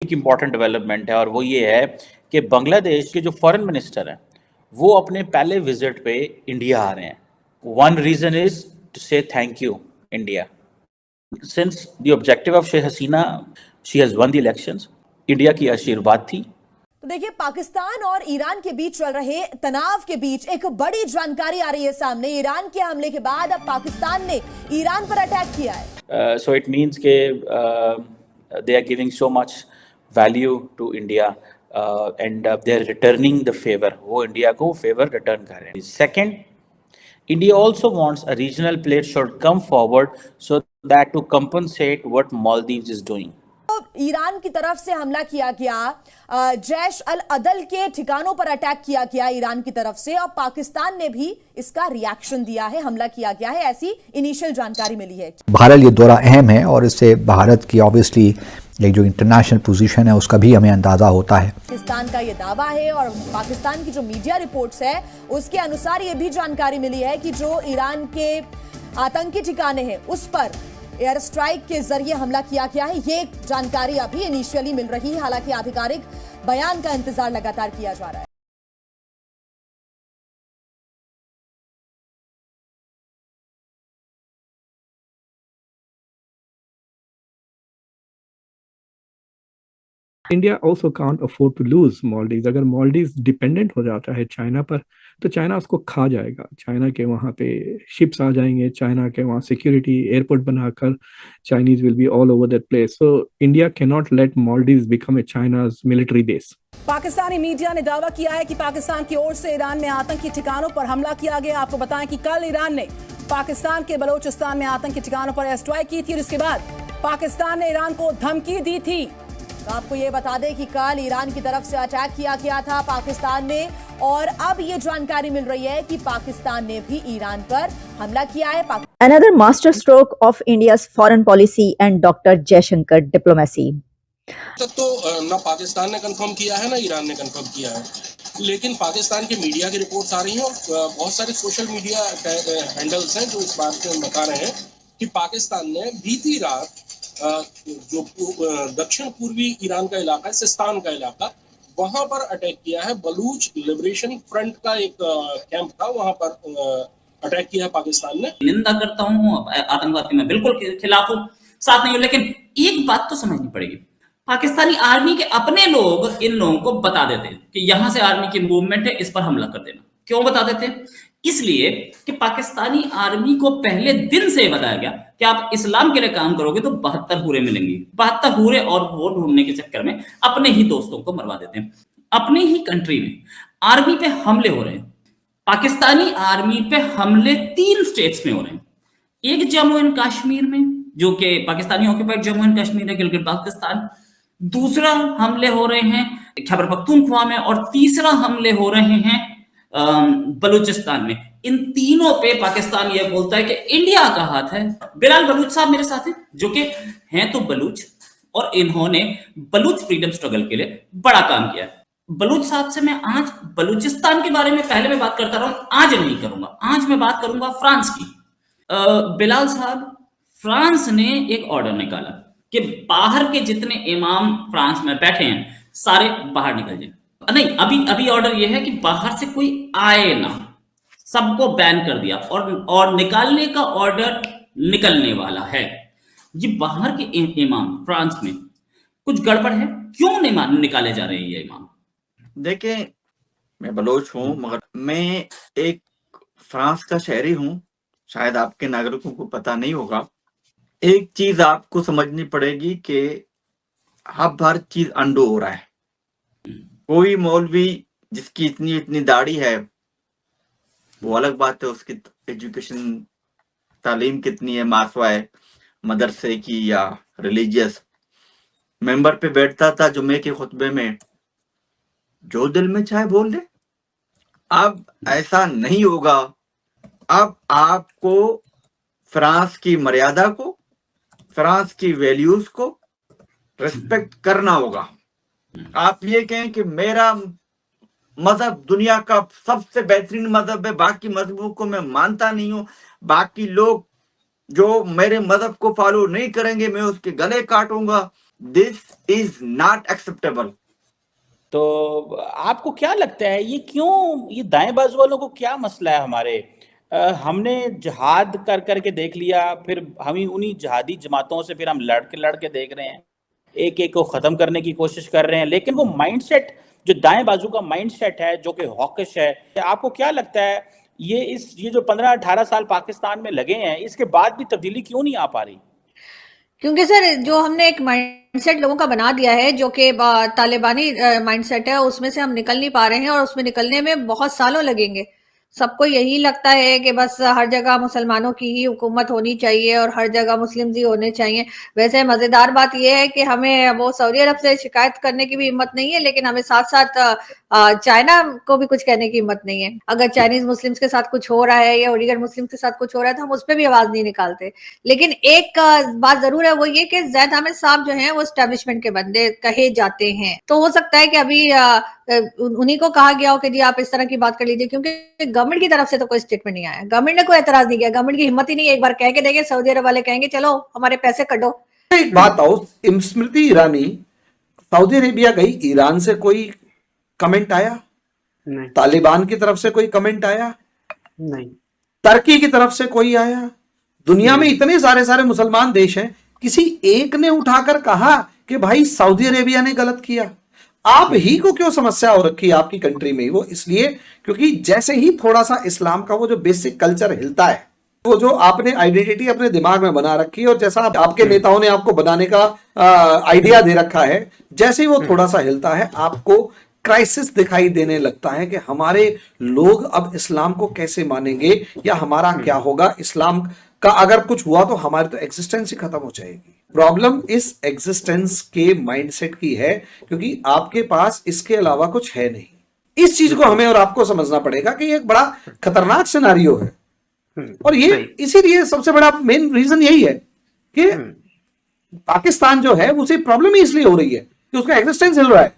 एक important development है, और वो ये है कि बांग्लादेश के जो फॉरेन मिनिस्टर हैं वो अपने पहले विजिट पे इंडिया आ रहे हैं। One reason is to say thank you India, since the objective of Sheikh Hasina, she has won the elections, India की आशीर्वाद थी। तो देखिए, पाकिस्तान और ईरान के बीच चल रहे तनाव के बीच एक बड़ी जानकारी आ रही है सामने। ईरान के हमले के बाद अब पाकिस्तान ने ईरान पर अटैक किया है। सो इट मींस के they are giving so much value to India and they are returning the favour, वो इंडिया को फेवर रिटर्न कर रहे हैं। Second, India also wants a regional player should come forward so that to compensate what Maldives is doing. Iran की तरफ से हमला किया गया, जैश अल अदल के ठिकानों पर अटैक किया गया ईरान की तरफ से, और पाकिस्तान ने भी इसका रिएक्शन दिया है, हमला किया गया है, ऐसी इनिशियल जानकारी मिली है। भारत ये दौरा अहम है और इससे भारत की ऑब्वियसली एक जो इंटरनेशनल पोजीशन है उसका भी हमें अंदाजा होता है। पाकिस्तान का ये दावा है और पाकिस्तान की जो मीडिया रिपोर्ट्स है उसके अनुसार ये भी जानकारी मिली है कि जो ईरान के आतंकी ठिकाने हैं उस पर एयर स्ट्राइक के जरिए हमला किया गया है। ये जानकारी अभी इनिशियली मिल रही है, हालांकि आधिकारिक बयान का इंतजार लगातार किया जा रहा है। India also can't afford to lose Maldives. अगर मालदीव्स डिपेंडेंट हो जाता है चाइना पर तो चाइना उसको खा जाएगा। चाइना के वहाँ पे शिप्स आ जाएंगे, चाइना के वहाँ सिक्योरिटी एयरपोर्ट बनाकर Chinese will be all over that place. So India can not let Maldives become a China's military base. Pakistani media ने दावा किया है कि पाकिस्तान की ओर से ईरान में आतंकी ठिकानों पर हमला किया गया। आपको बताएं कि कल ईरान ने पाकिस्तान के बलोचिस्तान में आतंकी ठिकानों पर एयर स्ट्राइक की थी और इसके बाद पाकिस्तान ने ईरान को धमकी दी थी। तो आपको ये बता दें कि कल ईरान की तरफ से अटैक किया गया था पाकिस्तान ने, और अब ये जानकारी मिल रही है कि पाकिस्तान ने भी ईरान पर हमला किया है। Another master stroke of India's foreign policy and Dr. Jaishankar diplomacy. तो ना पाकिस्तान ने कंफर्म किया है ना ईरान ने कंफर्म किया है, लेकिन पाकिस्तान के मीडिया की रिपोर्ट्स आ रही हैं और बहुत सारे सोशल मीडिया हैंडल्स हैं जो इस बात को बता रहे हैं कि पाकिस्तान ने बीती रात जो दक्षिण पूर्वी ईरान का इलाका है, सिस्तान का इलाका, वहां पर अटैक किया है। बलूच लिबरेशन फ्रंट का एक कैंप था, वहां पर अटैक किया है पाकिस्तान ने। निंदा करता हूँ, आतंकवाद की मैं बिल्कुल खिलाफ हूँ, साथ नहीं हूँ, लेकिन एक बात तो समझनी पड़ेगी। पाकिस्तानी आर्मी के अपने लोग इन लोगों को बता देते हैं कि यहां से आर्मी की मूवमेंट है, इस पर हमला कर देना। क्यों बता देते हैं? इसलिए कि पाकिस्तानी आर्मी को पहले दिन से बताया गया कि आप इस्लाम के लिए काम करोगे तो 72 हुरे मिलेंगे। 72 हुरे और वोट ढूंढने के चक्कर में अपने ही दोस्तों को मरवा देते हैं। अपनी ही कंट्री में आर्मी पे हमले हो रहे हैं। पाकिस्तानी आर्मी पे हमले 3 स्टेट्स में हो रहे हैं। एक जम्मू एंड कश्मीर में, जो कि पाकिस्तानी ऑक्यूपाइड जम्मू एंड कश्मीर है, गिलगित बाल्टिस्तान। दूसरा हमले हो रहे हैं खैबर पख्तूनख्वा में, और तीसरा हमले हो रहे हैं बलूचिस्तान में। इन तीनों पे पाकिस्तान यह बोलता है कि इंडिया का हाथ है। बिलाल बलूच साहब मेरे साथ हैं, जो कि हैं तो बलूच, और इन्होंने बलूच फ्रीडम स्ट्रगल के लिए बड़ा काम किया है। बलूच साहब से मैं आज बलूचिस्तान के बारे में पहले मैं बात करता रहा हूं, आज नहीं करूंगा। आज मैं बात करूंगा फ्रांस की। बिलाल साहब, फ्रांस ने एक ऑर्डर निकाला कि बाहर के जितने इमाम फ्रांस में बैठे हैं सारे बाहर निकल जाए। नहीं, अभी ऑर्डर यह है कि बाहर से कोई आए ना, सबको बैन कर दिया, और निकालने का ऑर्डर निकलने वाला है। ये बाहर के इमाम फ्रांस में कुछ गड़बड़ है, क्यों नहीं निकाले जा रहे हैं ये इमाम? देखिए, मैं बलोच हूं, मगर मैं एक फ्रांस का शहरी हूं, शायद आपके नागरिकों को पता नहीं होगा। एक चीज आपको समझनी पड़ेगी कि अब हर चीज अंडो हो रहा है। कोई मौलवी जिसकी इतनी दाढ़ी है वो अलग बात है, उसकी एजुकेशन तालीम कितनी है, मासवा है मदरसे की या रिलीजियस। मेंबर पे बैठता था जुम्मे के खुतबे में, जो दिल में चाहे बोल दे। अब ऐसा नहीं होगा। अब आपको फ्रांस की मर्यादा को, फ्रांस की वैल्यूज को रिस्पेक्ट करना होगा। आप ये कहें कि मेरा मजहब दुनिया का सबसे बेहतरीन मजहब है, बाकी मजहबों को मैं मानता नहीं हूं, बाकी लोग जो मेरे मजहब को फॉलो नहीं करेंगे मैं उसके गले काटूंगा, दिस इज नॉट एक्सेप्टेबल। तो आपको क्या लगता है ये क्यों, ये दाएं बाजू वालों को क्या मसला है हमारे? हमने जिहाद कर करके देख लिया, फिर हम ही उन्हीं जिहादी जमातों से फिर हम लड़ के देख रहे हैं, एक एक को ख़त्म करने की कोशिश कर रहे हैं, लेकिन वो माइंडसेट जो दाएं बाजू का माइंडसेट है जो कि हॉकिश है, आपको क्या लगता है ये जो 15-18 साल पाकिस्तान में लगे हैं, इसके बाद भी तब्दीली क्यों नहीं आ पा रही? क्योंकि सर जो हमने एक माइंडसेट लोगों का बना दिया है जो कि तालिबानी माइंडसेट है, उसमें से हम निकल नहीं पा रहे हैं और उसमें निकलने में बहुत सालों लगेंगे। सबको यही लगता है कि बस हर जगह मुसलमानों की ही हुकूमत होनी चाहिए और हर जगह मुस्लिम ही होने चाहिए। वैसे मजेदार बात यह है कि हमें वो सऊदी अरब से शिकायत करने की भी हिम्मत नहीं है, लेकिन हमें साथ साथ चाइना को भी कुछ कहने की हिम्मत नहीं है। अगर चाइनीज मुस्लिम्स के साथ कुछ हो रहा है या उइगर मुस्लिम्स के साथ कुछ हो रहा है तो हम उस पर भी आवाज नहीं निकालते। लेकिन एक बात जरूर है, वो ये कि ज़ैद हामिद साहब जो हैं वो एस्टेब्लिशमेंट के बंदे कहे जाते हैं, तो हो सकता है कि अभी उन्हीं को कहा गया हो कि जी आप इस तरह की बात कर लीजिए, क्योंकि गवर्नमेंट की तरफ से तो कोई स्टेटमेंट नहीं आया। गवर्नमेंट ने कोई एतराज नहीं किया, गवर्नमेंट की हिम्मत ही नहीं है, एक बार कह के देंगे, सऊदी अरब वाले कहेंगे चलो हमारे पैसे कटो। एक बात आओ, स्मृति ईरानी सऊदी अरेबिया गई, ईरान से कोई कमेंट आया नहीं, तालिबान की तरफ से कोई कमेंट आया नहीं, तुर्की की तरफ से कोई आया? दुनिया में इतने सारे मुसलमान देश हैं, किसी एक ने उठाकर कहा कि भाई सऊदी अरेबिया ने गलत किया? आप ही को क्यों समस्या हो रखी है आपकी कंट्री में? वो इसलिए क्योंकि जैसे ही थोड़ा सा इस्लाम का वो जो बेसिक कल्चर हिलता है, वो जो आपने आइडेंटिटी अपने दिमाग में बना रखी है और जैसा आपके नेताओं ने आपको बनाने का आइडिया दे रखा है, जैसे ही वो थोड़ा सा हिलता है आपको क्राइसिस दिखाई देने लगता है कि हमारे लोग अब इस्लाम को कैसे मानेंगे या हमारा क्या होगा, इस्लाम का अगर कुछ हुआ तो हमारी तो एग्जिस्टेंस ही खत्म हो जाएगी। प्रॉब्लम इस एग्जिस्टेंस के माइंडसेट की है, क्योंकि आपके पास इसके अलावा कुछ है नहीं। इस चीज को हमें और आपको समझना पड़ेगा कि ये एक बड़ा खतरनाक सिनारियो है, और ये इसीलिए सबसे बड़ा मेन रीजन यही है कि पाकिस्तान जो है उसे प्रॉब्लम ही इसलिए हो रही है कि उसका एग्जिस्टेंस हिल रहा है।